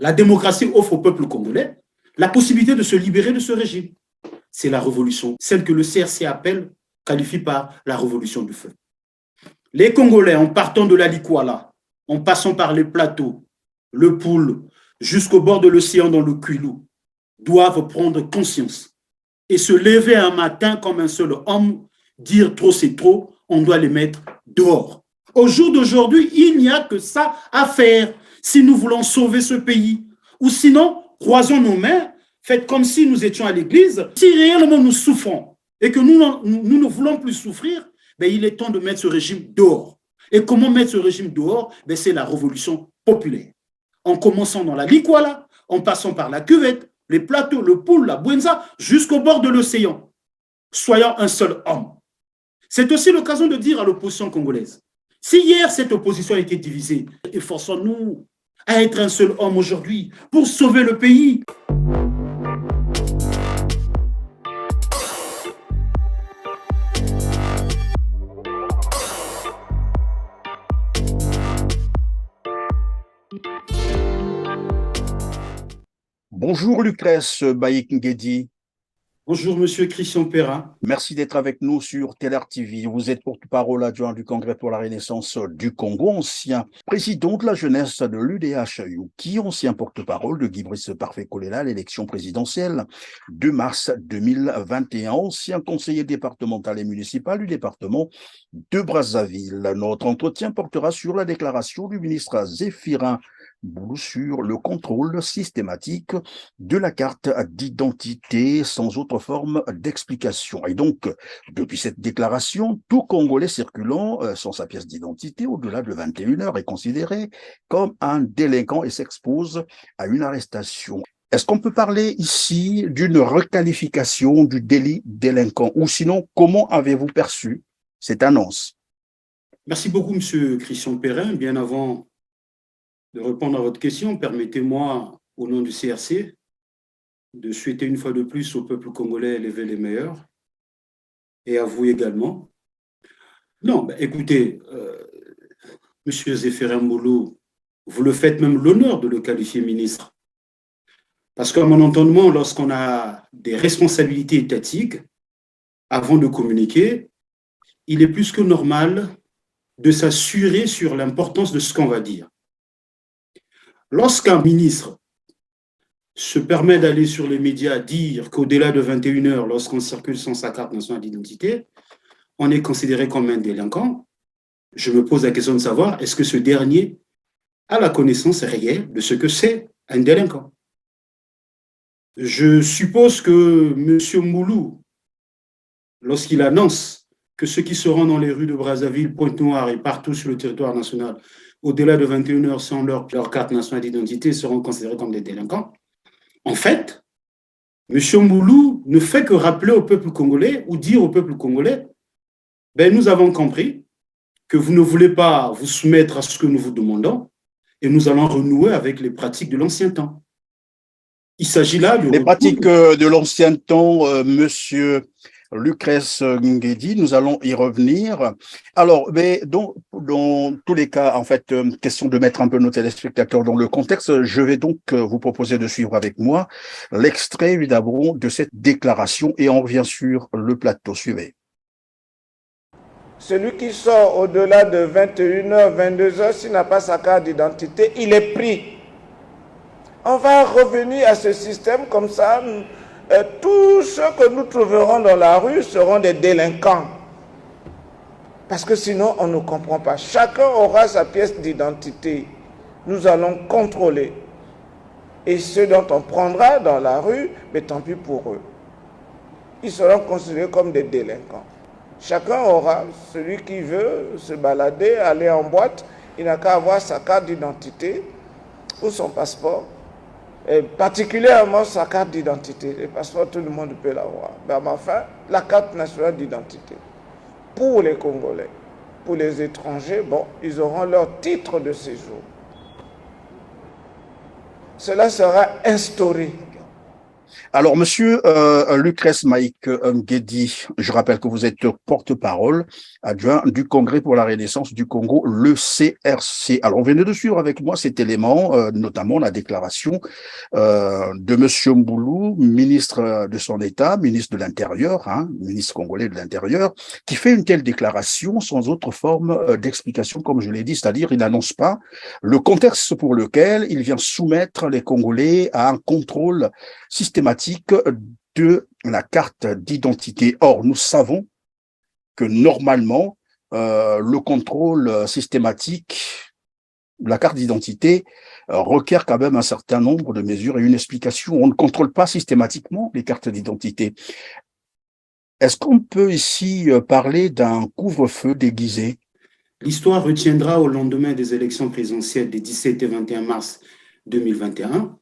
La démocratie offre au peuple congolais la possibilité de se libérer de ce régime. C'est la révolution, celle que le CRC qualifie par la révolution du feu. Les Congolais, en partant de la Likwala, en passant par les plateaux, le Poul, jusqu'au bord de l'océan dans le Kwilu, doivent prendre conscience et se lever un matin comme un seul homme, dire trop c'est trop, on doit les mettre dehors. Au jour d'aujourd'hui, il n'y a que ça à faire si nous voulons sauver ce pays. Ou sinon, croisons nos mains, faites comme si nous étions à l'église. Si réellement nous souffrons et que nous ne voulons plus souffrir, ben, il est temps de mettre ce régime dehors. Et comment mettre ce régime dehors? Ben, c'est la révolution populaire. En commençant dans la Likwala, en passant par la cuvette, les plateaux, le Poul, la Bwenza, jusqu'au bord de l'océan. Soyons un seul homme. C'est aussi l'occasion de dire à l'opposition congolaise, si hier cette opposition a été divisée, efforçons-nous à être un seul homme aujourd'hui pour sauver le pays. Bonjour Lucrèce Baïk-Ngedi. Bonjour Monsieur Christian Perrin. Merci d'être avec nous sur Teler TV. Vous êtes porte-parole adjoint du Congrès pour la Renaissance du Congo, ancien président de la jeunesse de l'UDH-UKI, ancien porte-parole de Guy-Brice Parfait-Kolela à l'élection présidentielle de mars 2021, ancien conseiller départemental et municipal du département de Brazzaville. Notre entretien portera sur la déclaration du ministre Zéphirin Boulou sur le contrôle systématique de la carte d'identité sans autre forme d'explication. Et donc, depuis cette déclaration, tout Congolais circulant sans sa pièce d'identité au-delà de 21 heures est considéré comme un délinquant et s'expose à une arrestation. Est-ce qu'on peut parler ici d'une requalification du délit délinquant? Ou sinon, comment avez-vous perçu cette annonce? Merci beaucoup, Monsieur Christian Perrin. Bien avant de répondre à votre question, permettez-moi, au nom du CRC, de souhaiter une fois de plus au peuple congolais l'élever les meilleurs, et à vous également. Non, écoutez, Monsieur Zéphirin Boulou, vous le faites même l'honneur de le qualifier ministre. Parce qu'à mon entendement, lorsqu'on a des responsabilités étatiques, avant de communiquer, il est plus que normal de s'assurer sur l'importance de ce qu'on va dire. Lorsqu'un ministre se permet d'aller sur les médias dire qu'au-delà de 21 heures, lorsqu'on circule sans sa carte nationale d'identité, on est considéré comme un délinquant, je me pose la question de savoir, est-ce que ce dernier a la connaissance réelle de ce que c'est un délinquant? Je suppose que M. Moulou, lorsqu'il annonce que ceux qui se rendent dans les rues de Brazzaville, Pointe-Noire et partout sur le territoire national, au-delà de 21 heures sans leur carte nationale d'identité, seront considérés comme des délinquants. En fait, M. Moulou ne fait que rappeler au peuple congolais ou dire au peuple congolais, nous avons compris que vous ne voulez pas vous soumettre à ce que nous vous demandons et nous allons renouer avec les pratiques de l'ancien temps. Il s'agit là de... Les pratiques de l'ancien temps, monsieur Lucrèce Ngedi, nous allons y revenir. Alors, mais dans tous les cas, en fait, question de mettre un peu nos téléspectateurs dans le contexte, je vais donc vous proposer de suivre avec moi l'extrait, évidemment, de cette déclaration et on revient sur le plateau. Suivez. Celui qui sort au-delà de 21h, 22h, s'il n'a pas sa carte d'identité, il est pris. On va revenir à ce système comme ça. Tous ceux que nous trouverons dans la rue seront des délinquants. Parce que sinon, on ne comprend pas. Chacun aura sa pièce d'identité. Nous allons contrôler. Et ceux dont on prendra dans la rue, mais tant pis pour eux. Ils seront considérés comme des délinquants. Chacun aura, celui qui veut se balader, aller en boîte, il n'a qu'à avoir sa carte d'identité ou son passeport. Et particulièrement sa carte d'identité. Le passeport, tout le monde peut l'avoir. Mais enfin, la carte nationale d'identité. Pour les Congolais, pour les étrangers, bon, ils auront leur titre de séjour. Cela sera instauré. Alors, monsieur Lucrèce Maïk Nguedi, je rappelle que vous êtes porte-parole adjoint du Congrès pour la Renaissance du Congo, le CRC. Alors, on venait de suivre avec moi cet élément, notamment la déclaration de monsieur Mboulou, ministre de son État, ministre de l'Intérieur, ministre congolais de l'Intérieur, qui fait une telle déclaration sans autre forme d'explication, comme je l'ai dit, c'est-à-dire il n'annonce pas le contexte pour lequel il vient soumettre les Congolais à un contrôle systématique de la carte d'identité. Or, nous savons que normalement, le contrôle systématique de la carte d'identité requiert quand même un certain nombre de mesures et une explication. On ne contrôle pas systématiquement les cartes d'identité. Est-ce qu'on peut ici parler d'un couvre-feu déguisé? L'histoire retiendra au lendemain des élections présidentielles des 17 et 21 mars 2021.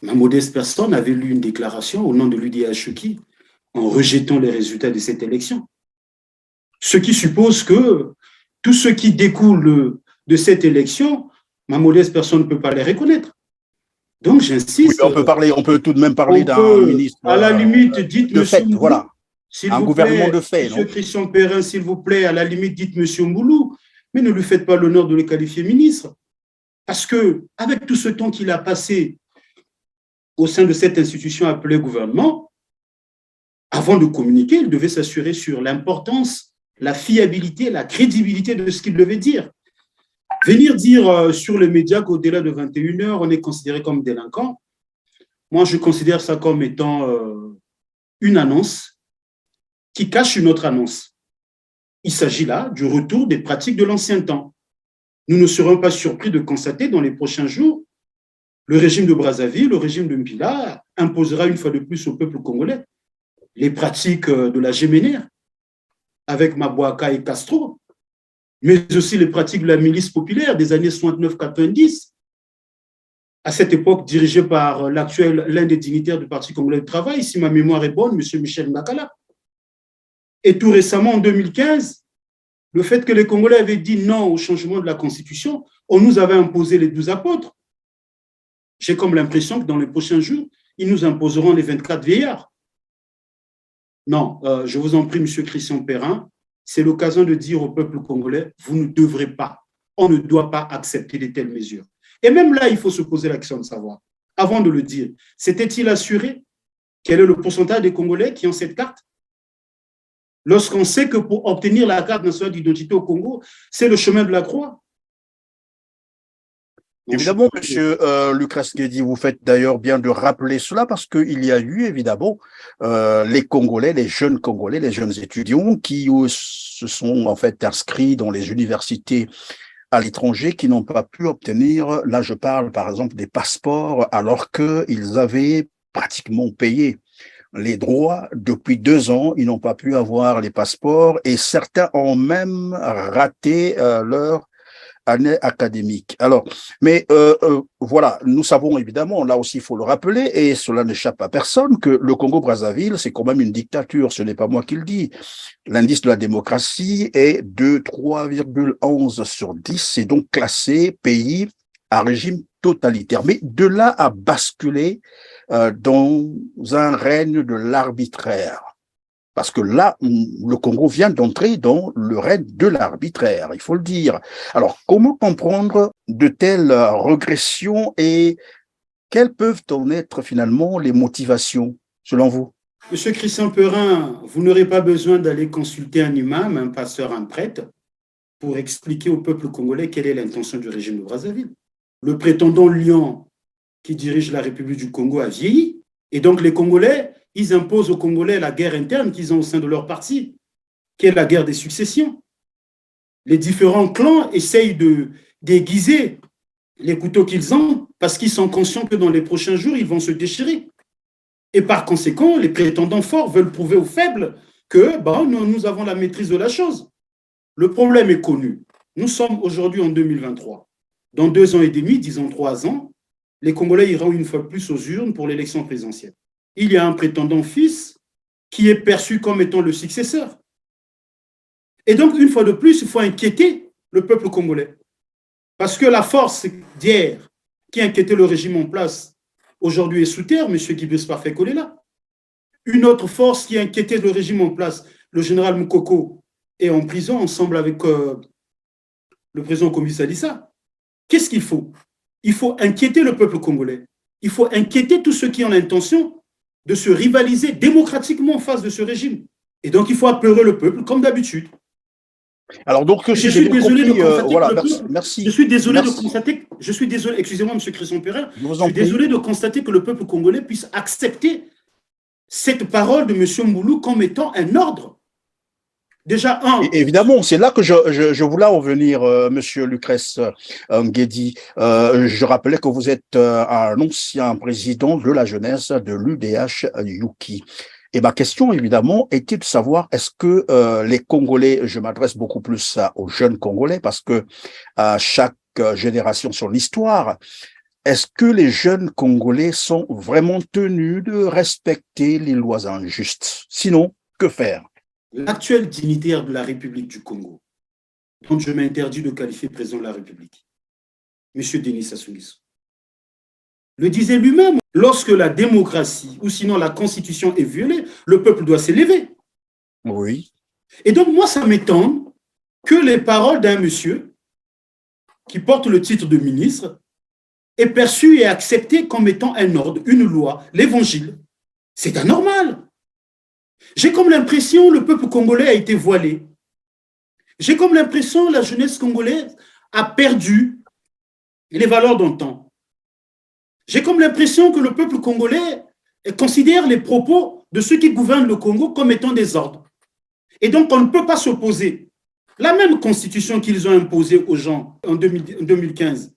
Ma modeste personne avait lu une déclaration au nom de l'UDHUKI en rejetant les résultats de cette élection. Ce qui suppose que tout ce qui découle de cette élection, ma modeste personne ne peut pas les reconnaître. Donc j'insiste. Oui, on peut tout de même parler d'un ministre. À la limite, dites de fait, Mboulou, voilà. Un gouvernement de fait, Monsieur Christian Perrin, s'il vous plaît, à la limite, dites Monsieur Mboulou, mais ne lui faites pas l'honneur de le qualifier ministre. Parce que, avec tout ce temps qu'il a passé au sein de cette institution appelée gouvernement, avant de communiquer, il devait s'assurer sur l'importance, la fiabilité, la crédibilité de ce qu'il devait dire. Venir dire sur les médias qu'au-delà de 21 heures, on est considéré comme délinquant, moi je considère ça comme étant une annonce qui cache une autre annonce. Il s'agit là du retour des pratiques de l'ancien temps. Nous ne serons pas surpris de constater dans les prochains jours le régime de Brazzaville, le régime de Mpila imposera une fois de plus au peuple congolais les pratiques de la Géménère avec Mabouaka et Castro, mais aussi les pratiques de la milice populaire des années 69-90, à cette époque dirigée par l'un des dignitaires du Parti congolais du travail, si ma mémoire est bonne, M. Michel Nakala. Et tout récemment, en 2015, le fait que les Congolais avaient dit non au changement de la Constitution, on nous avait imposé les 12 apôtres. J'ai comme l'impression que dans les prochains jours, ils nous imposeront les 24 vieillards. Non, je vous en prie, M. Christian Perrin, c'est l'occasion de dire au peuple congolais, vous ne devrez pas, on ne doit pas accepter de telles mesures. Et même là, il faut se poser la question de savoir, avant de le dire, s'était-il assuré quel est le pourcentage des Congolais qui ont cette carte? Lorsqu'on sait que pour obtenir la carte nationale d'identité au Congo, c'est le chemin de la croix. Évidemment, monsieur Lucrèce Nguedi, vous faites d'ailleurs bien de rappeler cela parce qu'il y a eu évidemment les Congolais, les jeunes Congolais, les jeunes étudiants qui se sont en fait inscrits dans les universités à l'étranger qui n'ont pas pu obtenir, là je parle par exemple des passeports alors qu'ils avaient pratiquement payé les droits depuis 2 ans, ils n'ont pas pu avoir les passeports et certains ont même raté leur année académique. Alors, mais voilà, nous savons évidemment, là aussi il faut le rappeler, et cela n'échappe à personne, que le Congo-Brazzaville, c'est quand même une dictature, ce n'est pas moi qui le dis. L'indice de la démocratie est de 3,11 sur 10, c'est donc classé pays à régime totalitaire. Mais de là à basculer dans un règne de l'arbitraire, parce que là, le Congo vient d'entrer dans le règne de l'arbitraire, il faut le dire. Alors, comment comprendre de telles régressions et quelles peuvent en être finalement les motivations, selon vous? Monsieur Christian Perrin, vous n'aurez pas besoin d'aller consulter un imam, un pasteur, un prêtre, pour expliquer au peuple congolais quelle est l'intention du régime de Brazzaville. Le prétendant lion qui dirige la République du Congo a vieilli, et donc les Congolais, ils imposent aux Congolais la guerre interne qu'ils ont au sein de leur parti, qui est la guerre des successions. Les différents clans essayent de déguiser les couteaux qu'ils ont parce qu'ils sont conscients que dans les prochains jours, ils vont se déchirer. Et par conséquent, les prétendants forts veulent prouver aux faibles que nous avons la maîtrise de la chose. Le problème est connu. Nous sommes aujourd'hui en 2023. Dans 2 ans et demi, disons 3 ans, les Congolais iront une fois de plus aux urnes pour l'élection présidentielle. Il y a un prétendant fils qui est perçu comme étant le successeur. Et donc, une fois de plus, il faut inquiéter le peuple congolais. Parce que la force d'hier qui inquiétait le régime en place aujourd'hui est sous terre, M. Guy-Brice Parfait Kolela. Une autre force qui inquiétait le régime en place, le général Moukoko, est en prison ensemble avec le président Komi Salissa. Qu'est-ce qu'il faut? Il faut inquiéter le peuple congolais. Il faut inquiéter tous ceux qui ont l'intention de se rivaliser démocratiquement en face de ce régime. Et donc, il faut apeurer le peuple, comme d'habitude. Alors, donc, je suis désolé de constater voilà, que le merci, peuple, merci. Je suis désolé merci. de constater, je suis désolé, excusez-moi, M. Christian Perrin, Je suis désolé de constater que le peuple congolais puisse accepter cette parole de M. Moulou comme étant un ordre. Déjà, évidemment, c'est là que je voulais en venir, Monsieur Lucrèce Nguedi. Je rappelais que vous êtes un ancien président de la jeunesse de l'UDH Yuki. Et ma question, évidemment, était de savoir, est-ce que les Congolais, je m'adresse beaucoup plus aux jeunes Congolais, parce que chaque génération son histoire, est-ce que les jeunes Congolais sont vraiment tenus de respecter les lois injustes? Sinon, que faire? L'actuel dignitaire de la République du Congo, dont je m'interdis de qualifier président de la République, M. Denis Sassou Nguesso, le disait lui-même, lorsque la démocratie ou sinon la constitution est violée, le peuple doit s'élever. Oui. Et donc moi, ça m'étonne que les paroles d'un monsieur qui porte le titre de ministre est perçu et accepté comme étant un ordre, une loi, l'évangile. C'est anormal. J'ai comme l'impression que le peuple congolais a été voilé. J'ai comme l'impression que la jeunesse congolaise a perdu les valeurs d'antan. J'ai comme l'impression que le peuple congolais considère les propos de ceux qui gouvernent le Congo comme étant des ordres. Et donc, on ne peut pas s'opposer. La même constitution qu'ils ont imposée aux gens en 2015,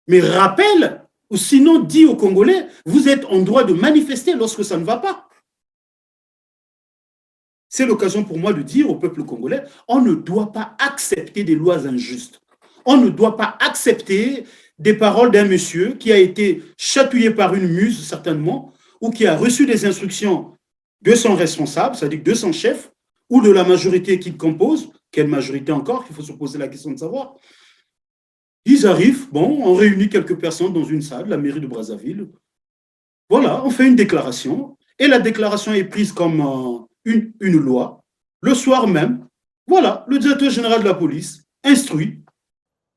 mais rappelle, ou sinon dit aux Congolais, vous êtes en droit de manifester lorsque ça ne va pas. C'est l'occasion pour moi de dire au peuple congolais, on ne doit pas accepter des lois injustes. On ne doit pas accepter des paroles d'un monsieur qui a été chatouillé par une muse, certainement, ou qui a reçu des instructions de son responsable, c'est-à-dire de son chef, ou de la majorité qu'il compose. Quelle majorité encore? Il faut se poser la question de savoir. Ils arrivent, bon, on réunit quelques personnes dans une salle, la mairie de Brazzaville. Voilà, on fait une déclaration, et la déclaration est prise comme une loi. Le soir même, voilà, le directeur général de la police instruit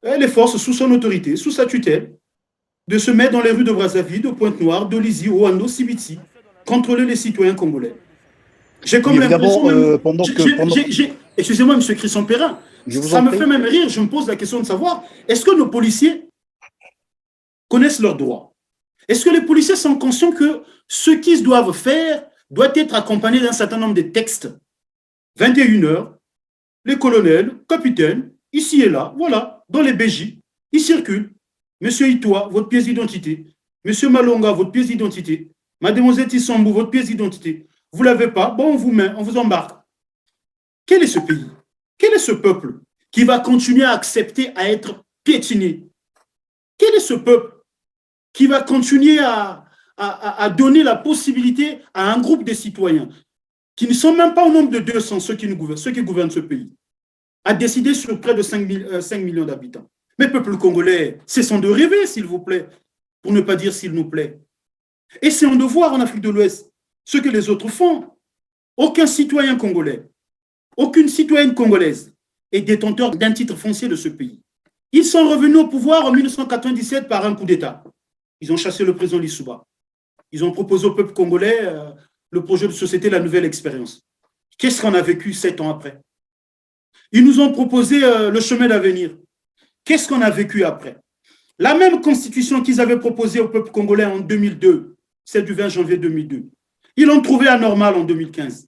les forces sous son autorité, sous sa tutelle, de se mettre dans les rues de Brazzaville, de Pointe-Noire, de Lizy, Oando, Sibiti, contrôler les citoyens congolais. J'ai comme l'impression... Excusez-moi, M. Christian Perrin, ça me fait même rire, je me pose la question de savoir, est-ce que nos policiers connaissent leurs droits? Est-ce que les policiers sont conscients que ce qu'ils doivent faire doit être accompagné d'un certain nombre de textes? 21h, les colonels, capitaines, ici et là, voilà, dans les BJ, ils circulent. Monsieur Itoa, votre pièce d'identité. Monsieur Malonga, votre pièce d'identité. Mademoiselle Tissambou, votre pièce d'identité. Vous ne l'avez pas, bon, on vous met, on vous embarque. Quel est ce pays? Quel est ce peuple qui va continuer à accepter à être piétiné? Quel est ce peuple qui va continuer à donner la possibilité à un groupe de citoyens qui ne sont même pas au nombre de 200, ceux qui gouvernent ce pays, à décider sur près de 5 millions d'habitants? Mais peuple congolais, cessons de rêver, s'il vous plaît, pour ne pas dire s'il nous plaît. Essayons de voir en Afrique de l'Ouest ce que les autres font. Aucun citoyen congolais, aucune citoyenne congolaise est détenteur d'un titre foncier de ce pays. Ils sont revenus au pouvoir en 1997 par un coup d'État. Ils ont chassé le président Lissouba. Ils ont proposé au peuple congolais le projet de société La Nouvelle Expérience. Qu'est-ce qu'on a vécu 7 ans après? Ils nous ont proposé le chemin d'avenir. Qu'est-ce qu'on a vécu après? La même constitution qu'ils avaient proposée au peuple congolais en 2002, celle du 20 janvier 2002, ils l'ont trouvée anormale en 2015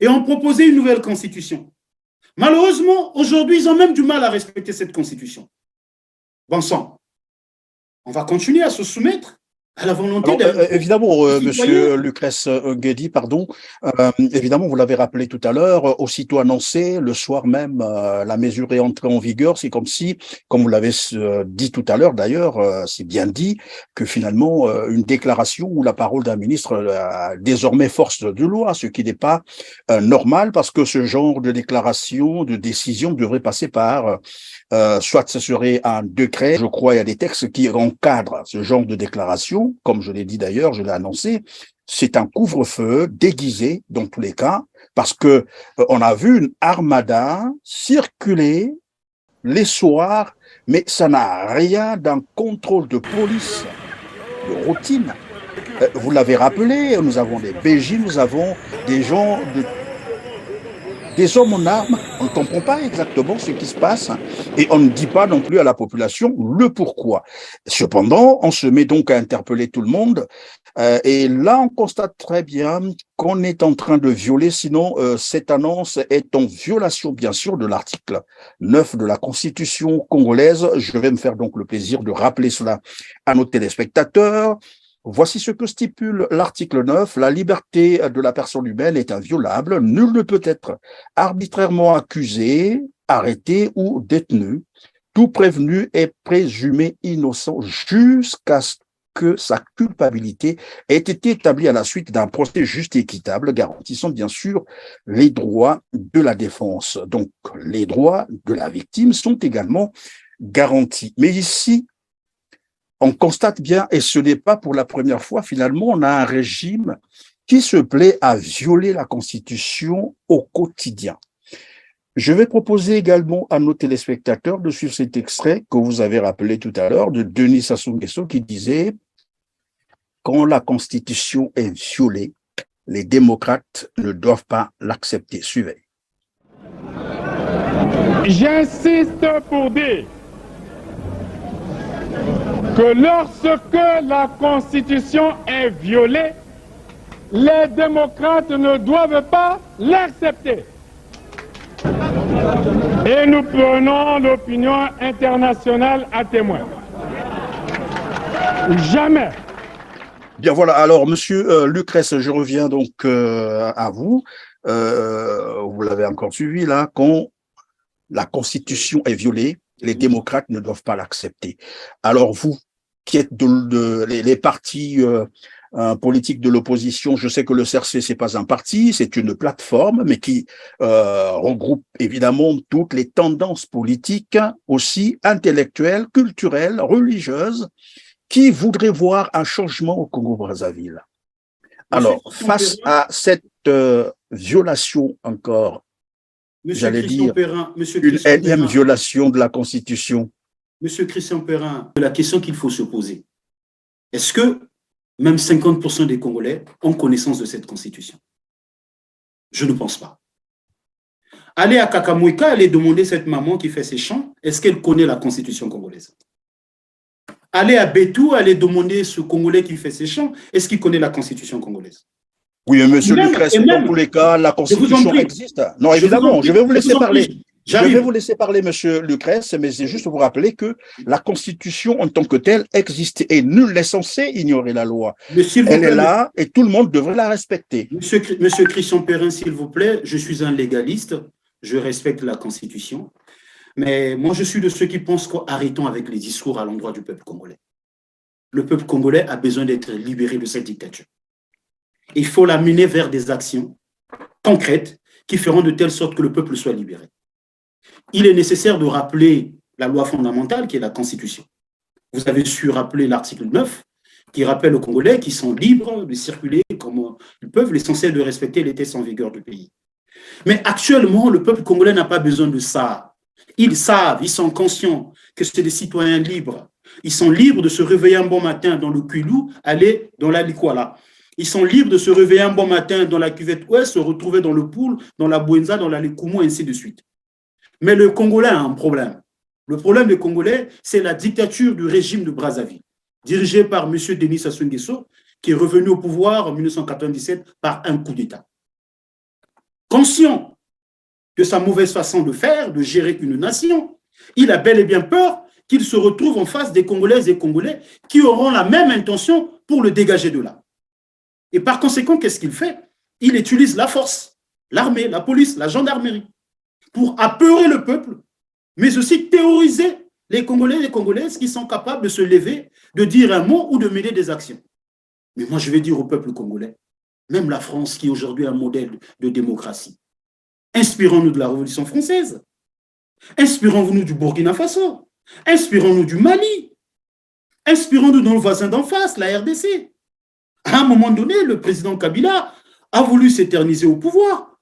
et ont proposé une nouvelle constitution. Malheureusement, aujourd'hui, ils ont même du mal à respecter cette constitution. Bon sang, on va continuer à se soumettre à la volonté évidemment, Monsieur Lucrèce Nguedi, pardon, évidemment, vous l'avez rappelé tout à l'heure, aussitôt annoncé, le soir même, la mesure est entrée en vigueur. C'est comme si, comme vous l'avez dit tout à l'heure d'ailleurs, c'est bien dit, que finalement, une déclaration ou la parole d'un ministre a désormais force de loi, ce qui n'est pas normal, parce que ce genre de déclaration, de décision devrait passer par... soit ce serait un décret, je crois il y a des textes qui encadrent ce genre de déclaration, Constitution, comme je l'ai dit d'ailleurs, je l'ai annoncé, c'est un couvre-feu déguisé dans tous les cas, parce que on a vu une armada circuler les soirs, mais ça n'a rien d'un contrôle de police de routine. Vous l'avez rappelé, nous avons des PJ, nous avons des gens des hommes en armes, on ne comprend pas exactement ce qui se passe et on ne dit pas non plus à la population le pourquoi. Cependant, on se met donc à interpeller tout le monde et là, on constate très bien qu'on est en train de violer, sinon cette annonce est en violation, bien sûr, de l'article 9 de la Constitution congolaise. Je vais me faire donc le plaisir de rappeler cela à nos téléspectateurs. Voici ce que stipule l'article 9. La liberté de la personne humaine est inviolable. Nul ne peut être arbitrairement accusé, arrêté ou détenu. Tout prévenu est présumé innocent jusqu'à ce que sa culpabilité ait été établie à la suite d'un procès juste et équitable, garantissant bien sûr les droits de la défense. Donc, les droits de la victime sont également garantis. Mais ici, on constate bien, et ce n'est pas pour la première fois, finalement, on a un régime qui se plaît à violer la Constitution au quotidien. Je vais proposer également à nos téléspectateurs de suivre cet extrait que vous avez rappelé tout à l'heure de Denis Sassou Nguesso qui disait « Quand la Constitution est violée, les démocrates ne doivent pas l'accepter. » Suivez. J'insiste pour dire que lorsque la Constitution est violée, les démocrates ne doivent pas l'accepter. Et nous prenons l'opinion internationale à témoin. Jamais. Bien voilà, alors monsieur Lucrèce, je reviens donc à vous. Vous l'avez encore suivi là, quand la Constitution est violée, les démocrates ne doivent pas l'accepter. Alors vous, qui êtes les partis politiques de l'opposition, je sais que le CRC, c'est pas un parti, c'est une plateforme, mais qui regroupe évidemment toutes les tendances politiques, aussi intellectuelles, culturelles, religieuses, qui voudraient voir un changement au Congo-Brazzaville. Alors, face à cette violation encore, j'allais dire, une énième violation de la Constitution. Monsieur Christian Perrin, la question qu'il faut se poser, est-ce que même 50% des Congolais ont connaissance de cette Constitution? Je ne pense pas. Allez à Kakamouika, allez demander cette maman qui fait ses chants, est-ce qu'elle connaît la Constitution congolaise? Allez à Bétou, allez demander ce Congolais qui fait ses chants, est-ce qu'il connaît la Constitution congolaise? Oui, monsieur Lucrèce, dans tous les cas, la Constitution existe. Non, évidemment, je vais vous laisser parler. Je vais vous laisser parler, monsieur Lucrèce, mais c'est juste vous rappeler que la Constitution en tant que telle existe et nul n'est censé ignorer la loi. Elle est là et tout le monde devrait la respecter. Monsieur Christian Perrin, s'il vous plaît, je suis un légaliste, je respecte la Constitution, mais moi je suis de ceux qui pensent qu'arrêtons avec les discours à l'endroit du peuple congolais. Le peuple congolais a besoin d'être libéré de cette dictature. Il faut l'amener vers des actions concrètes qui feront de telle sorte que le peuple soit libéré. Il est nécessaire de rappeler la loi fondamentale qui est la Constitution. Vous avez su rappeler l'article 9 qui rappelle aux Congolais qu'ils sont libres de circuler comme ils peuvent, l'essentiel de respecter les textes en vigueur du pays. Mais actuellement, le peuple congolais n'a pas besoin de ça. Ils savent, ils sont conscients que c'est des citoyens libres. Ils sont libres de se réveiller un bon matin dans le Kwilu, aller dans la Likwala. Ils sont libres de se réveiller un bon matin dans la cuvette ouest, se retrouver dans le Poul, dans la Bouenza, dans la Likumu, et ainsi de suite. Mais le Congolais a un problème. Le problème des Congolais, c'est la dictature du régime de Brazzaville, dirigé par M. Denis Sassou Nguesso, qui est revenu au pouvoir en 1997 par un coup d'État. Conscient de sa mauvaise façon de faire, de gérer une nation, il a bel et bien peur qu'il se retrouve en face des Congolaises et Congolais qui auront la même intention pour le dégager de là. Et par conséquent, qu'est-ce qu'il fait? Il utilise la force, l'armée, la police, la gendarmerie, pour apeurer le peuple, mais aussi théoriser les Congolais et les Congolaises qui sont capables de se lever, de dire un mot ou de mener des actions. Mais moi, je vais dire au peuple congolais, même la France qui est aujourd'hui un modèle de démocratie, inspirons-nous de la Révolution française, inspirons-nous du Burkina Faso, inspirons-nous du Mali. Inspirons-nous de nos voisins d'en face, la RDC. À un moment donné, le président Kabila a voulu s'éterniser au pouvoir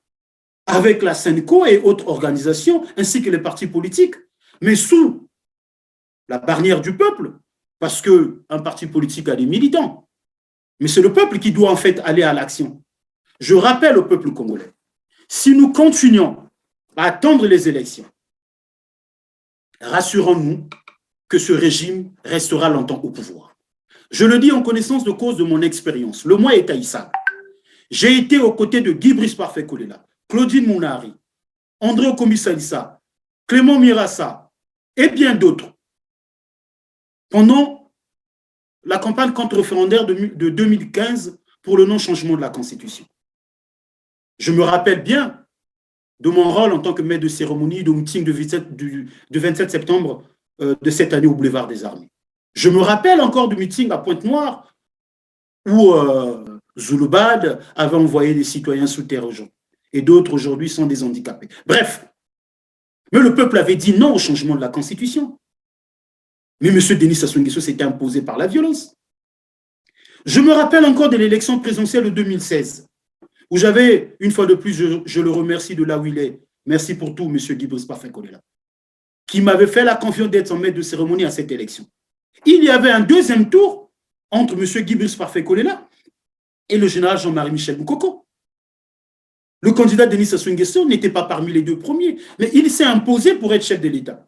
avec la SENCO et autres organisations, ainsi que les partis politiques, mais sous la barrière du peuple, parce qu'un parti politique a des militants. Mais c'est le peuple qui doit en fait aller à l'action. Je rappelle au peuple congolais, si nous continuons à attendre les élections, rassurons-nous que ce régime restera longtemps au pouvoir. Je le dis en connaissance de cause de mon expérience. Le mois est haïssable. J'ai été aux côtés de Guy Brice Parfait Kolela, Claudine Mounari, André Okomi Salissa, Clément Mirassa et bien d'autres pendant la campagne contre-référendaire de 2015 pour le non-changement de la Constitution. Je me rappelle bien de mon rôle en tant que maître de cérémonie du meeting du 27 septembre de cette année au Boulevard des Armées. Je me rappelle encore du meeting à Pointe-Noire où Zouloubad avait envoyé des citoyens sous terre aux gens. Et d'autres aujourd'hui sont des handicapés. Bref, mais le peuple avait dit non au changement de la Constitution. Mais M. Denis Sassou Nguesso s'était imposé par la violence. Je me rappelle encore de l'élection présidentielle de 2016, où j'avais, une fois de plus, je le remercie de là où il est, merci pour tout, M. Guy Brice Parfait Kolela, qui m'avait fait la confiance d'être son maître de cérémonie à cette élection. Il y avait un deuxième tour entre M. Guy Brice Parfait Kolela et le général Jean-Marie Michel Moukoko. Le candidat Denis Sassou Nguesso n'était pas parmi les deux premiers, mais il s'est imposé pour être chef de l'État.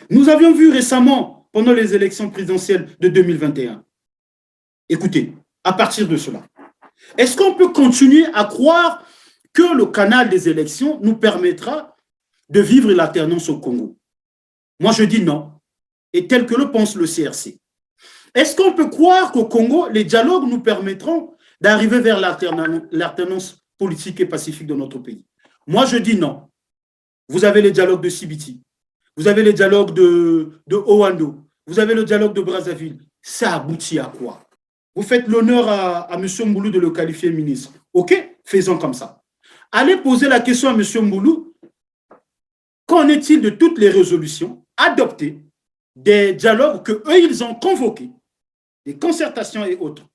Nous avions vu récemment, pendant les élections présidentielles de 2021, écoutez, à partir de cela, est-ce qu'on peut continuer à croire que le canal des élections nous permettra de vivre l'alternance au Congo? Moi, je dis non, et tel que le pense le CRC. Est-ce qu'on peut croire qu'au Congo, les dialogues nous permettront d'arriver vers l'alternance politique et pacifique de notre pays? Moi, je dis non. Vous avez les dialogues de Sibiti, vous avez les dialogues de Oando, vous avez le dialogue de Brazzaville. Ça aboutit à quoi? Vous faites l'honneur à M. Mboulou de le qualifier ministre. OK, faisons comme ça. Allez poser la question à M. Mboulou. Qu'en est-il de toutes les résolutions adoptées, des dialogues qu'eux, ils ont convoqués, des concertations et autres?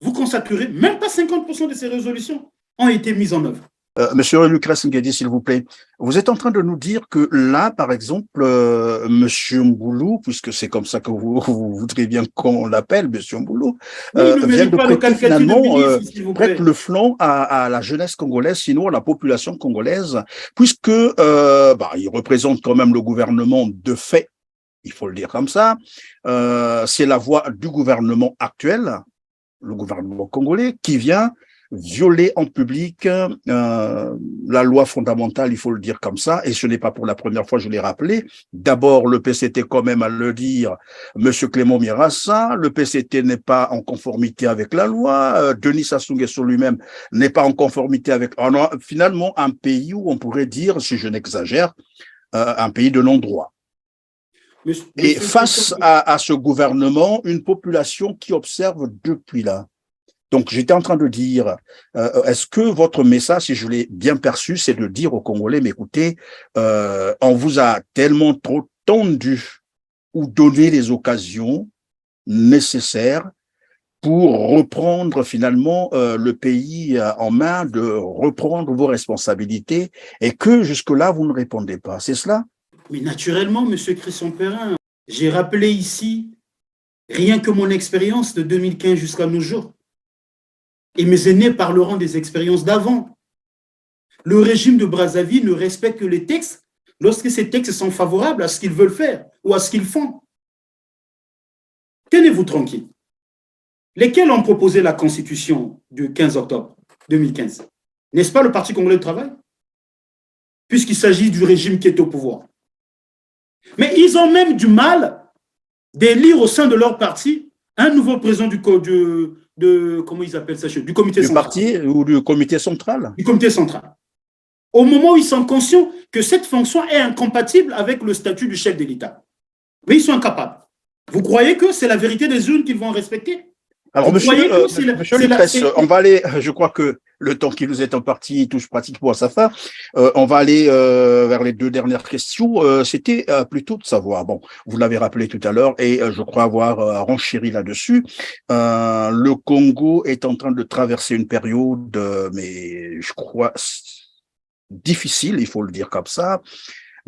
Vous constaterez, même pas 50% de ces résolutions ont été mises en œuvre. Monsieur Lucas Nguedi, s'il vous plaît, vous êtes en train de nous dire que là, par exemple, Monsieur Mboulou, puisque c'est comme ça que vous voudrez bien qu'on l'appelle, Monsieur Mboulou, vient de prêter finalement prête le flanc à la jeunesse congolaise, sinon à la population congolaise, puisque il représente quand même le gouvernement de fait, il faut le dire comme ça. C'est la voix du gouvernement actuel, le gouvernement congolais, qui vient violer en public la loi fondamentale, il faut le dire comme ça, et ce n'est pas pour la première fois, je l'ai rappelé. D'abord, le PCT, quand même, à le dire, Monsieur Clément Mirassa, le PCT n'est pas en conformité avec la loi, Denis Sassou Nguesso lui-même n'est pas en conformité avec... finalement, un pays où on pourrait dire, si je n'exagère, un pays de non-droit. Et face à ce gouvernement, une population qui observe depuis là. Donc, j'étais en train de dire, est-ce que votre message, si je l'ai bien perçu, c'est de dire aux Congolais, mais écoutez, on vous a tellement trop tendu ou donné les occasions nécessaires pour reprendre finalement le pays en main, de reprendre vos responsabilités, et que jusque-là, vous ne répondez pas. C'est cela? Mais naturellement, M. Christian Perrin, j'ai rappelé ici, rien que mon expérience de 2015 jusqu'à nos jours. Et mes aînés parleront des expériences d'avant. Le régime de Brazzaville ne respecte que les textes lorsque ces textes sont favorables à ce qu'ils veulent faire ou à ce qu'ils font. Tenez-vous tranquille. Lesquels ont proposé la Constitution du 15 octobre 2015? N'est-ce pas le Parti congolais du travail? Puisqu'il s'agit du régime qui est au pouvoir. Mais ils ont même du mal d'élire au sein de leur parti un nouveau président comment ils appellent ça, du comité central. Du parti ou du comité central? Du comité central. Au moment où ils sont conscients que cette fonction est incompatible avec le statut du chef de l'État. Mais ils sont incapables. Vous croyez que c'est la vérité des urnes qu'ils vont respecter? Alors, Vous croyez que c'est monsieur Lucrèce, on va aller, je crois que le temps qui nous est imparti touche pratiquement à sa fin. On va aller vers les deux dernières questions. C'était plutôt de savoir, bon, vous l'avez rappelé tout à l'heure, et je crois avoir renchéri là-dessus. Le Congo est en train de traverser une période, mais je crois difficile, il faut le dire comme ça.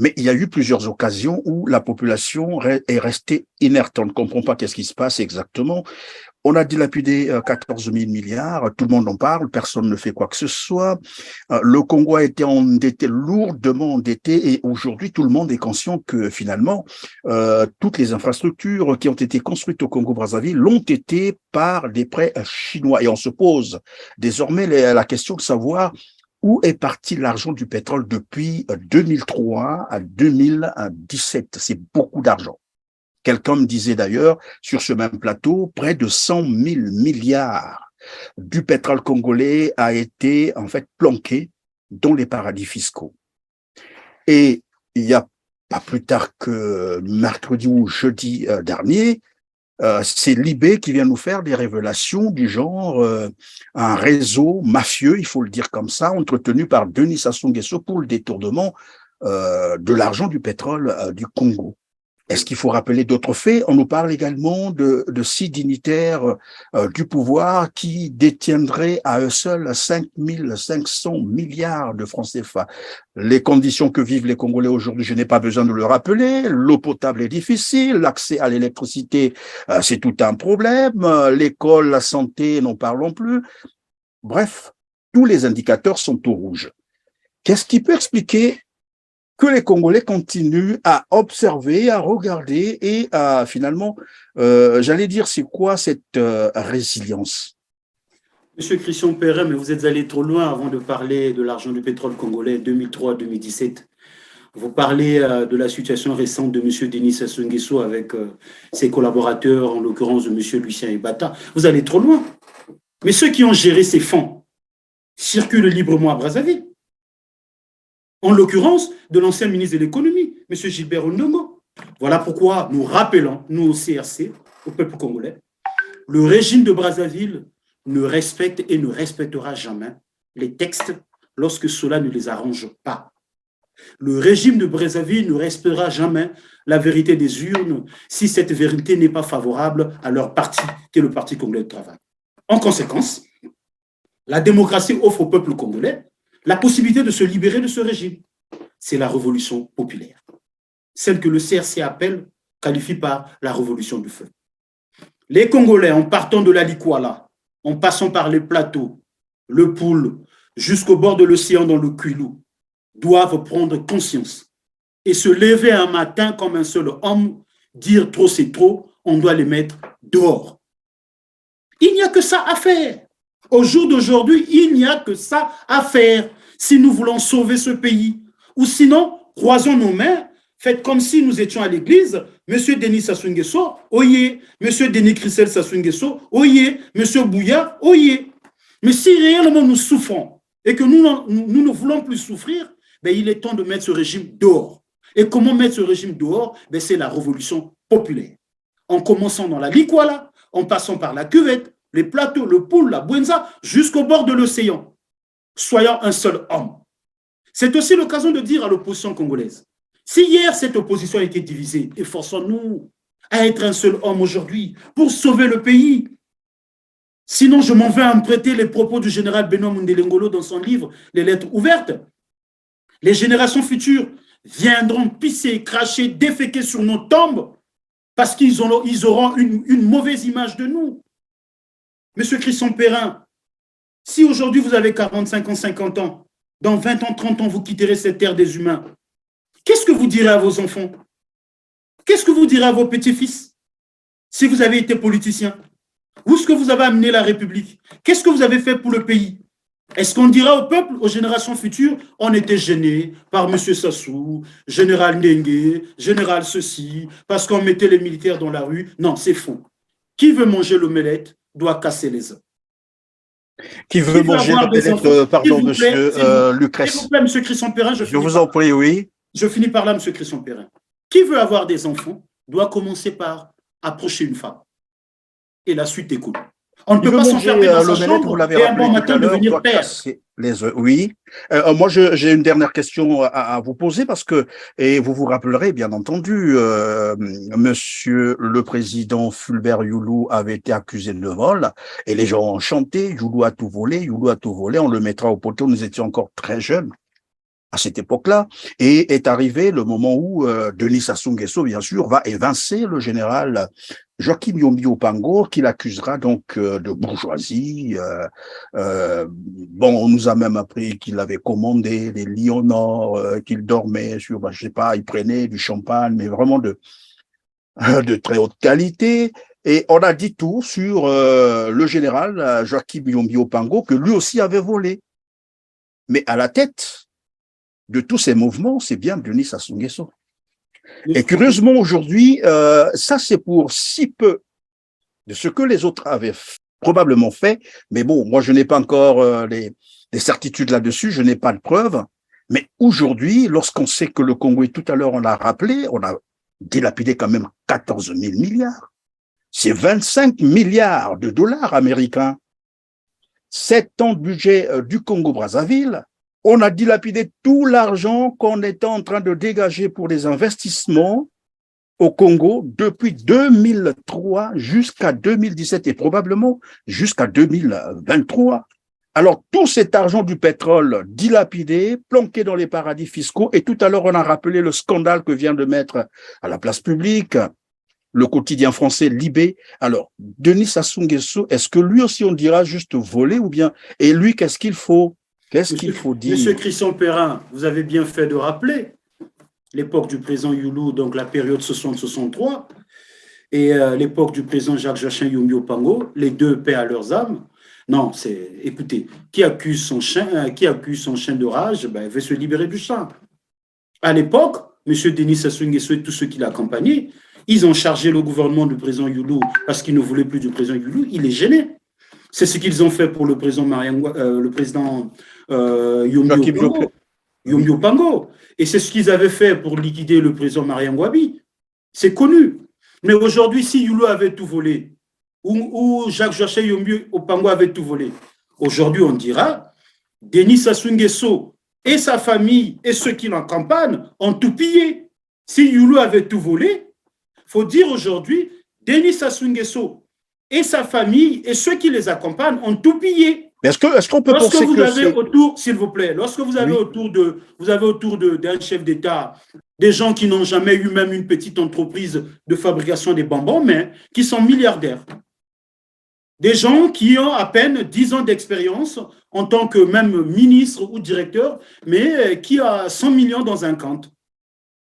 Mais il y a eu plusieurs occasions où la population est restée inerte. On ne comprend pas qu'est-ce qui se passe exactement. On a dilapidé 14 000 milliards, tout le monde en parle, personne ne fait quoi que ce soit. Le Congo a été endetté, lourdement endetté, et aujourd'hui, tout le monde est conscient que finalement, toutes les infrastructures qui ont été construites au Congo-Brazzaville l'ont été par des prêts chinois. Et on se pose désormais la question de savoir où est parti l'argent du pétrole depuis 2003 à 2017. C'est beaucoup d'argent. Quelqu'un me disait d'ailleurs, sur ce même plateau, près de 100 000 milliards du pétrole congolais a été en fait planqué dans les paradis fiscaux. Et il n'y a pas plus tard que mercredi ou jeudi dernier, c'est Libé qui vient nous faire des révélations du genre un réseau mafieux, il faut le dire comme ça, entretenu par Denis Sassou Nguesso pour le détournement de l'argent du pétrole du Congo. Est-ce qu'il faut rappeler d'autres faits? On nous parle également de 6 dignitaires du pouvoir qui détiendraient à eux seuls 5 500 milliards de francs CFA. Les conditions que vivent les Congolais aujourd'hui, je n'ai pas besoin de le rappeler. L'eau potable est difficile, l'accès à l'électricité, c'est tout un problème. L'école, la santé, n'en parlons plus. Bref, tous les indicateurs sont au rouge. Qu'est-ce qui peut expliquer que les Congolais continuent à observer, à regarder et à finalement, j'allais dire, c'est quoi cette résilience? Monsieur Christian Perrin, mais vous êtes allé trop loin avant de parler de l'argent du pétrole congolais 2003-2017. Vous parlez de la situation récente de M. Denis Sassou Nguesso avec ses collaborateurs, en l'occurrence de M. Lucien Ebata. Vous allez trop loin. Mais ceux qui ont géré ces fonds circulent librement à Brazzaville. En l'occurrence de l'ancien ministre de l'économie, M. Gilbert Ondongo. Voilà pourquoi nous rappelons, nous au CRC, au peuple congolais, le régime de Brazzaville ne respecte et ne respectera jamais les textes lorsque cela ne les arrange pas. Le régime de Brazzaville ne respectera jamais la vérité des urnes si cette vérité n'est pas favorable à leur parti, qui est le Parti congolais de travail. En conséquence, la démocratie offre au peuple congolais la possibilité de se libérer de ce régime. C'est la révolution populaire. Celle que le CRC qualifie par la révolution du feu. Les Congolais, en partant de la Likwala, en passant par les plateaux, le Poul, jusqu'au bord de l'océan dans le Kwilu, doivent prendre conscience et se lever un matin comme un seul homme, dire trop c'est trop, on doit les mettre dehors. Il n'y a que ça à faire. Au jour d'aujourd'hui, il n'y a que ça à faire si nous voulons sauver ce pays. Ou sinon, croisons nos mains, faites comme si nous étions à l'église. Monsieur Denis Sassou Nguesso, oyez. Monsieur Denis Christel Sassou Nguesso, oyez. Monsieur Bouya, oyez. Mais si réellement nous souffrons et que nous ne voulons plus souffrir, ben il est temps de mettre ce régime dehors. Et comment mettre ce régime dehors? Ben c'est la révolution populaire. En commençant dans la Likwala, en passant par la cuvette, les plateaux, le Poul, la Bwenza, jusqu'au bord de l'océan. Soyons un seul homme. C'est aussi l'occasion de dire à l'opposition congolaise, si hier cette opposition a été divisée, efforçons-nous à être un seul homme aujourd'hui pour sauver le pays. Sinon, je m'en vais à me prêter les propos du général Benoît Mundele Ngolo dans son livre « Les lettres ouvertes ». Les générations futures viendront pisser, cracher, déféquer sur nos tombes parce qu'ils auront une mauvaise image de nous. Monsieur Christian Perrin, si aujourd'hui vous avez 45 ans, 50 ans, dans 20 ans, 30 ans, vous quitterez cette terre des humains, qu'est-ce que vous direz à vos enfants? Qu'est-ce que vous direz à vos petits-fils si vous avez été politicien? Où est-ce que vous avez amené la République? Qu'est-ce que vous avez fait pour le pays? Est-ce qu'on dira au peuple, aux générations futures, on était gênés par M. Sassou, général Ndengue, général ceci, parce qu'on mettait les militaires dans la rue? Non, c'est faux. Qui veut manger l'omelette doit casser les œufs. Qui veut manger l'omelette, pardon, monsieur Lucrèce. S'il vous plaît, monsieur Christian Perrin, je vous en prie, oui. Je finis par là, monsieur Christian Perrin. Qui veut avoir des enfants doit commencer par approcher une femme. Et la suite découle. On ne Il peut veut pas manger s'enfermer dans sa l'omelette, vous chambre l'avez et un rappelé bon tout à matin l'heure, devenir doit père. casser les œufs. Oui. Moi, j'ai une dernière question à vous poser parce que, et vous vous rappellerez, bien entendu, Monsieur le Président Fulbert Youlou avait été accusé de vol et les gens ont chanté, Youlou a tout volé, Youlou a tout volé, on le mettra au poteau, nous étions encore très jeunes à cette époque-là, et est arrivé le moment où Denis Sassou Nguesso, bien sûr, va évincer le général Joachim Yombi Opango, qui l'accusera donc de bourgeoisie. Bon, on nous a même appris qu'il avait commandé des lions nord, qu'il dormait sur, je sais pas, il prenait du champagne, mais vraiment de très haute qualité. Et on a dit tout sur le général Joachim Yombi Opango, que lui aussi avait volé. Mais à la tête de tous ces mouvements, c'est bien Denis Sassou Nguesso. Et curieusement, aujourd'hui, ça c'est pour si peu de ce que les autres avaient probablement fait. Mais bon, moi je n'ai pas encore les certitudes là-dessus, je n'ai pas de preuves. Mais aujourd'hui, lorsqu'on sait que le Congo, et tout à l'heure on l'a rappelé, on a dilapidé quand même 14 000 milliards. C'est 25 milliards de dollars américains. 7 ans de budget du Congo-Brazzaville. On a dilapidé tout l'argent qu'on était en train de dégager pour les investissements au Congo depuis 2003 jusqu'à 2017 et probablement jusqu'à 2023. Alors, tout cet argent du pétrole dilapidé, planqué dans les paradis fiscaux, et tout à l'heure, on a rappelé le scandale que vient de mettre à la place publique le quotidien français Libé. Alors, Denis Sassou Nguesso, est-ce que lui aussi on dira juste voler ou bien, et lui, qu'est-ce qu'il faut? Qu'est-ce qu'il faut dire? Monsieur Christian Perrin, vous avez bien fait de rappeler l'époque du président Youlou, donc la période 60-63, et l'époque du président Jacques-Joachim Yombi Opango, les deux paix à leurs âmes. Non, c'est, écoutez, qui accuse son chien de rage, ben, il veut se libérer du chien. À l'époque, monsieur Denis Sassou Nguesso et tous ceux qui l'accompagnaient, ils ont chargé le gouvernement du président Youlou parce qu'ils ne voulaient plus du président Youlou, il les gênait. C'est ce qu'ils ont fait pour le président Yombi Opango. Et c'est ce qu'ils avaient fait pour liquider le président Mariam Wabi. C'est connu. Mais aujourd'hui, si Youlou avait tout volé, ou Jacques-Joachim Yombi Opango avait tout volé, aujourd'hui, on dira Denis Sassou Nguesso et sa famille et ceux qui l'accompagnent ont tout pillé. Si Youlou avait tout volé, il faut dire aujourd'hui, Denis Sassou Nguesso et sa famille et ceux qui les accompagnent ont tout pillé. Est-ce qu'on peut penser que c'est... autour, s'il vous plaît, lorsque vous avez autour d'un chef d'État des gens qui n'ont jamais eu même une petite entreprise de fabrication des bonbons, mais qui sont milliardaires. Des gens qui ont à peine 10 ans d'expérience en tant que même ministre ou directeur, mais qui a 100 millions dans un compte.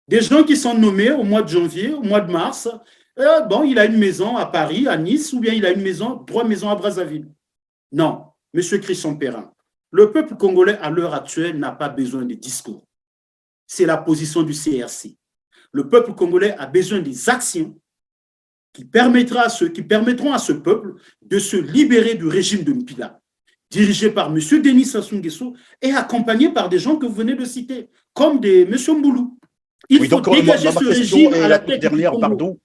Des gens qui sont nommés au mois de janvier, au mois de mars. Bon, il a une maison à Paris, à Nice, ou bien il a une maison, 3 maisons à Brazzaville. Non, monsieur Christian Perrin, le peuple congolais à l'heure actuelle n'a pas besoin de discours. C'est la position du CRC. Le peuple congolais a besoin des actions qui permettront à ce peuple de se libérer du régime de Mpila, dirigé par M. Denis Sassou Nguesso et accompagné par des gens que vous venez de citer, comme M. Mboulou. Il faut dégager ce régime à la tête du Congo.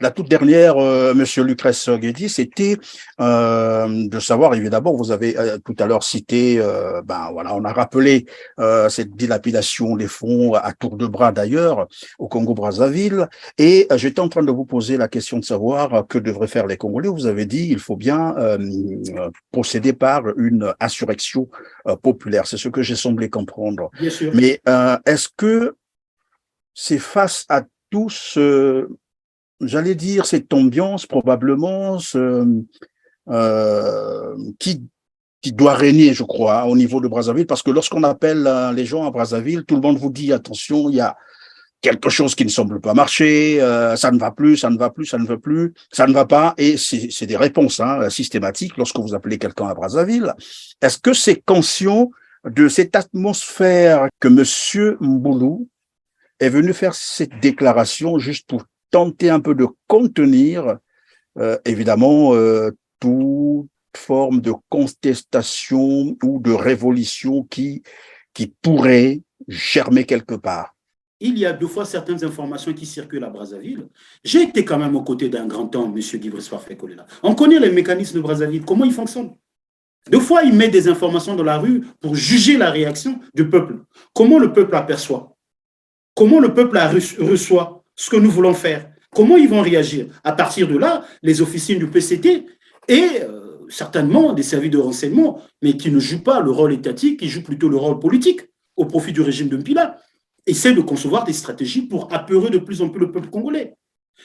La toute dernière, Monsieur Lucrèce Guédi, c'était de savoir, évidemment, vous avez tout à l'heure cité, on a rappelé cette dilapidation des fonds à tour de bras d'ailleurs au Congo-Brazzaville, et j'étais en train de vous poser la question de savoir que devraient faire les Congolais. Vous avez dit il faut bien procéder par une insurrection populaire. C'est ce que j'ai semblé comprendre. Bien sûr. Mais est-ce que c'est face à tous j'allais dire cette ambiance probablement qui doit régner, je crois, au niveau de Brazzaville, parce que lorsqu'on appelle les gens à Brazzaville, tout le monde vous dit attention, il y a quelque chose qui ne semble pas marcher, ça ne va plus, ça ne va plus, ça ne veut plus, ça ne va pas, et c'est des réponses systématiques lorsque vous appelez quelqu'un à Brazzaville. Est-ce que c'est conscient de cette atmosphère que Monsieur Mboulou est venu faire cette déclaration juste pour tenter un peu de contenir, évidemment, toute forme de contestation ou de révolution qui pourrait germer quelque part? il y a 2 fois certaines informations qui circulent à Brazzaville. J'ai été quand même aux côtés d'un grand homme, M. Guy-Brice Parfait-Kolela. On connaît les mécanismes de Brazzaville, comment ils fonctionnent. 2 fois, il met des informations dans la rue pour juger la réaction du peuple. Comment le peuple aperçoit, comment le peuple reçoit ce que nous voulons faire, comment ils vont réagir. À partir de là, les officiers du PCT et certainement des services de renseignement, mais qui ne jouent pas le rôle étatique, qui jouent plutôt le rôle politique au profit du régime de Mpila, essaient de concevoir des stratégies pour apeurer de plus en plus le peuple congolais.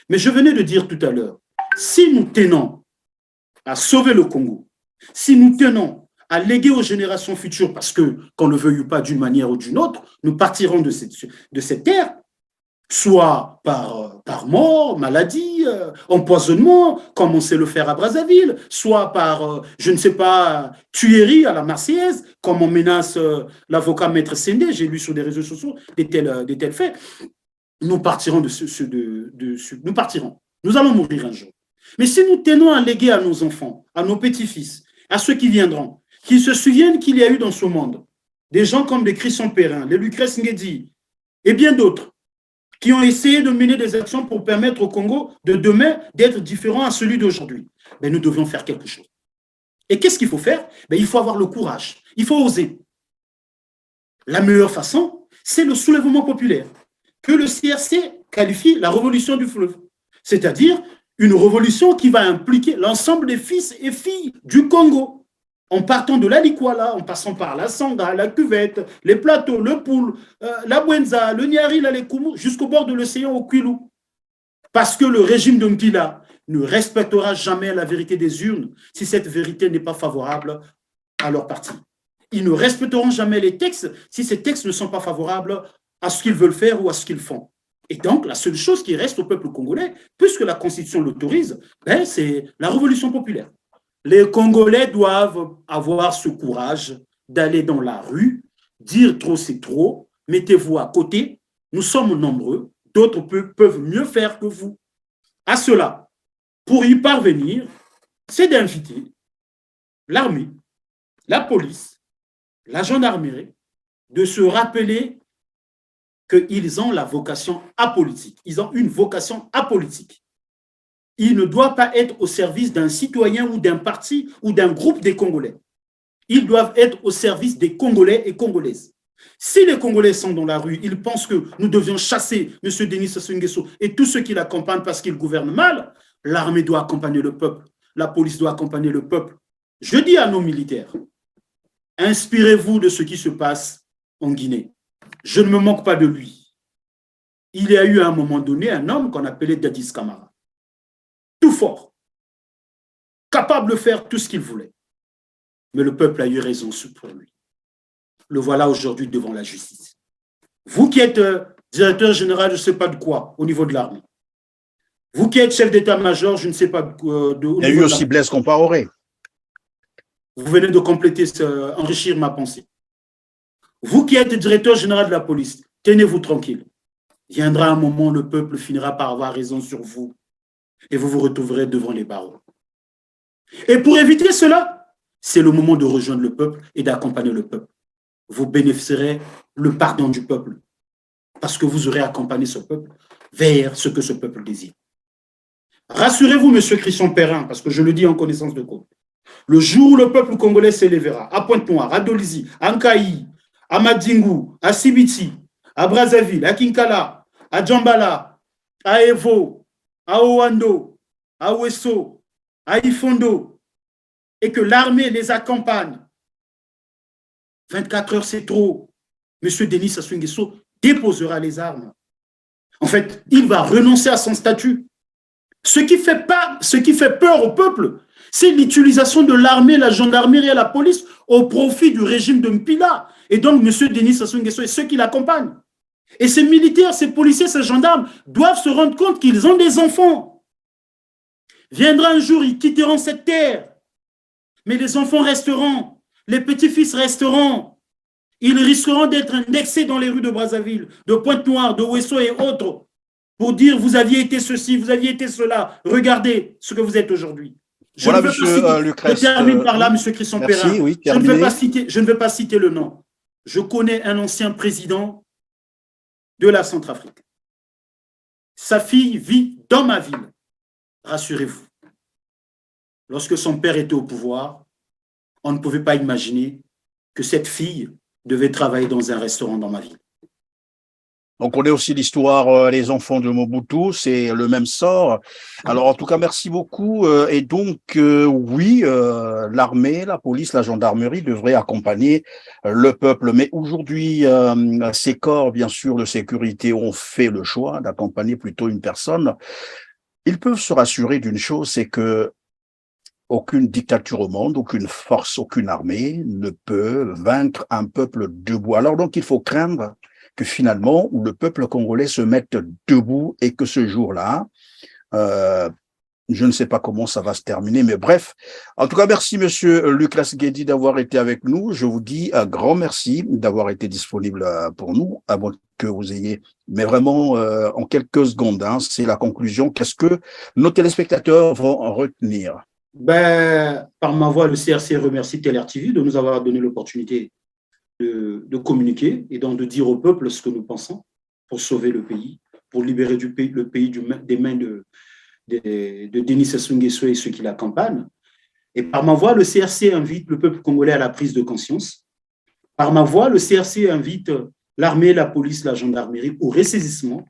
Mais je venais de dire tout à l'heure, si nous tenons à sauver le Congo, si nous tenons à léguer aux générations futures, parce que, qu'on ne le veuille pas d'une manière ou d'une autre, nous partirons de cette terre, soit par mort, maladie, empoisonnement, comme on sait le faire à Brazzaville, soit par, je ne sais pas, tuerie à la Marseillaise, comme on menace l'avocat Maître Sendé, j'ai lu sur les réseaux sociaux des tels faits. Nous partirons nous partirons. Nous allons mourir un jour. Mais si nous tenons à léguer à nos enfants, à nos petits-fils, à ceux qui viendront, qu'ils se souviennent qu'il y a eu dans ce monde des gens comme les Christian Perrin, les Lucrèce Nguedi et bien d'autres, qui ont essayé de mener des actions pour permettre au Congo de demain d'être différent à celui d'aujourd'hui. Mais nous devons faire quelque chose. Et qu'est-ce qu'il faut faire? Il faut avoir le courage, il faut oser. La meilleure façon, c'est le soulèvement populaire, que le CRC qualifie la révolution du fleuve, c'est-à-dire une révolution qui va impliquer l'ensemble des fils et filles du Congo, en partant de la Likwala, en passant par la Sanga, la Cuvette, les Plateaux, le Poul, la Bwenza, le Niari, la Lekumu, jusqu'au bord de l'océan au Kwilu. Parce que le régime de Mpila ne respectera jamais la vérité des urnes si cette vérité n'est pas favorable à leur parti. Ils ne respecteront jamais les textes si ces textes ne sont pas favorables à ce qu'ils veulent faire ou à ce qu'ils font. Et donc, la seule chose qui reste au peuple congolais, puisque la Constitution l'autorise, c'est la révolution populaire. Les Congolais doivent avoir ce courage d'aller dans la rue, dire trop c'est trop, mettez-vous à côté, nous sommes nombreux, d'autres peuvent mieux faire que vous. À cela, pour y parvenir, c'est d'inviter l'armée, la police, la gendarmerie, de se rappeler qu'ils ont la vocation apolitique. Ils ont une vocation apolitique. Il ne doit pas être au service d'un citoyen ou d'un parti ou d'un groupe des Congolais. Ils doivent être au service des Congolais et Congolaises. Si les Congolais sont dans la rue, ils pensent que nous devions chasser M. Denis Sassou Nguesso et tous ceux qui l'accompagnent parce qu'ils gouvernent mal, l'armée doit accompagner le peuple, la police doit accompagner le peuple. Je dis à nos militaires, inspirez-vous de ce qui se passe en Guinée. Je ne me moque pas de lui. Il y a eu à un moment donné un homme qu'on appelait Dadis Camara. Tout fort, capable de faire tout ce qu'il voulait. Mais le peuple a eu raison pour lui. Le voilà aujourd'hui devant la justice. Vous qui êtes directeur général, je ne sais pas de quoi, au niveau de l'armée. Vous qui êtes chef d'état-major, je ne sais pas de... Il y a eu aussi Blaise Compaoré. Vous venez de compléter, enrichir ma pensée. Vous qui êtes directeur général de la police, tenez-vous tranquille. Viendra un moment où le peuple finira par avoir raison sur vous. Et vous vous retrouverez devant les barreaux. Et pour éviter cela, c'est le moment de rejoindre le peuple et d'accompagner le peuple. Vous bénéficierez le pardon du peuple parce que vous aurez accompagné ce peuple vers ce que ce peuple désire. Rassurez-vous, monsieur Christian Perrin, parce que je le dis en connaissance de cause. Le jour où le peuple congolais s'élèvera à Pointe-Noire, à Dolisie, à Nkaï, à Madingou, à Sibiti, à Brazzaville, à Kinkala, à Djambala, à Evo, à Oando, à Ouesso, à Ifondo, et que l'armée les accompagne. 24 heures, c'est trop. Monsieur Denis Sassou Nguesso déposera les armes. En fait, il va renoncer à son statut. Ce qui fait peur au peuple, c'est l'utilisation de l'armée, la gendarmerie et la police au profit du régime de Mpila. Et donc, monsieur Denis Sassou Nguesso et ceux qui l'accompagnent. Et ces militaires, ces policiers, ces gendarmes doivent se rendre compte qu'ils ont des enfants. Viendra un jour, ils quitteront cette terre. Mais les enfants resteront. Les petits-fils resteront. Ils risqueront d'être indexés dans les rues de Brazzaville, de Pointe-Noire, de Ouesso et autres, pour dire vous aviez été ceci, vous aviez été cela. Regardez ce que vous êtes aujourd'hui. Voilà, monsieur Lucrèce. Je termine par là, monsieur Christian Perrin. Oui, je ne vais pas citer le nom. Je connais un ancien président de la Centrafrique. Sa fille vit dans ma ville, rassurez-vous. Lorsque son père était au pouvoir, on ne pouvait pas imaginer que cette fille devait travailler dans un restaurant dans ma ville. On connaît aussi l'histoire des enfants de Mobutu, c'est le même sort. Alors en tout cas, merci beaucoup. Et donc, oui, l'armée, la police, la gendarmerie devraient accompagner le peuple. Mais aujourd'hui, ces corps, bien sûr, de sécurité ont fait le choix d'accompagner plutôt une personne. Ils peuvent se rassurer d'une chose, c'est que aucune dictature au monde, aucune force, aucune armée ne peut vaincre un peuple debout. Alors donc, il faut craindre que finalement, le peuple congolais se mette debout et que ce jour-là, je ne sais pas comment ça va se terminer, mais bref. En tout cas, merci Monsieur Lucas Guedi d'avoir été avec nous. Je vous dis un grand merci d'avoir été disponible pour nous, à moins que vous ayez, mais vraiment en quelques secondes, hein, c'est la conclusion. Qu'est-ce que nos téléspectateurs vont en retenir? Par ma voix, le CRC remercie TLR-TV de nous avoir donné l'opportunité de communiquer et donc de dire au peuple ce que nous pensons pour sauver le pays, pour libérer le pays des mains de Denis Sassou Nguesso et ceux qui l'accompagnent. Et par ma voix, le CRC invite le peuple congolais à la prise de conscience. Par ma voix, le CRC invite l'armée, la police, la gendarmerie au ressaisissement.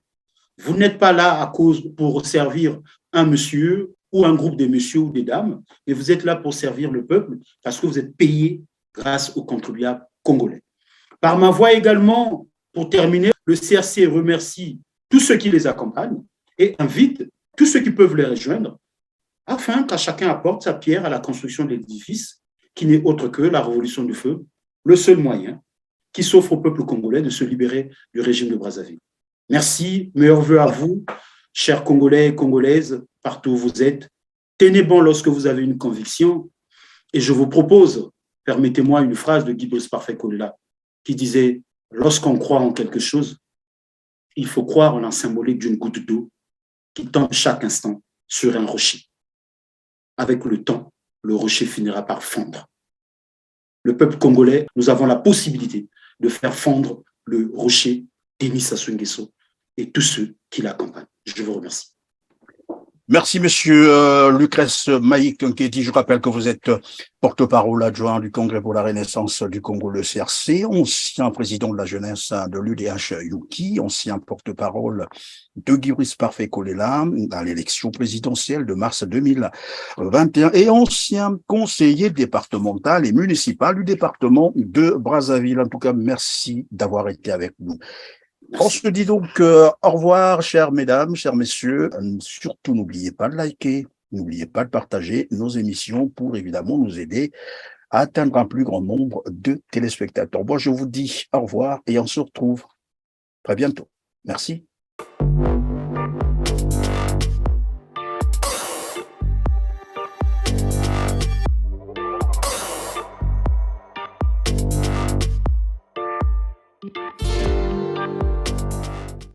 Vous n'êtes pas là pour servir un monsieur ou un groupe de messieurs ou des dames, mais vous êtes là pour servir le peuple parce que vous êtes payé grâce aux contribuables congolais. Par ma voix également, pour terminer, le CRC remercie tous ceux qui les accompagnent et invite tous ceux qui peuvent les rejoindre afin qu'à chacun apporte sa pierre à la construction de l'édifice qui n'est autre que la révolution du feu, le seul moyen qui s'offre au peuple congolais de se libérer du régime de Brazzaville. Merci, meilleurs vœux à vous, chers Congolais et Congolaises, partout où vous êtes. Tenez bon lorsque vous avez une conviction et je vous propose, permettez-moi une phrase de Guy Brice Parfait Kolela qui disait « Lorsqu'on croit en quelque chose, il faut croire en la symbolique d'une goutte d'eau qui tombe chaque instant sur un rocher. Avec le temps, le rocher finira par fondre. » Le peuple congolais, nous avons la possibilité de faire fondre le rocher Denis Sassou Nguesso et tous ceux qui l'accompagnent. Je vous remercie. Merci, monsieur Lucas Maïk Nkedi. Je rappelle que vous êtes porte-parole adjoint du Congrès pour la Renaissance du Congo, le CRC, ancien président de la jeunesse de l'UDH Yuki, ancien porte-parole de Guy Brice Parfait Kolela à l'élection présidentielle de mars 2021 et ancien conseiller départemental et municipal du département de Brazzaville. En tout cas, merci d'avoir été avec nous. On se dit donc au revoir, chères mesdames, chers messieurs. Surtout, n'oubliez pas de liker, n'oubliez pas de partager nos émissions pour évidemment nous aider à atteindre un plus grand nombre de téléspectateurs. Moi, je vous dis au revoir et on se retrouve très bientôt. Merci.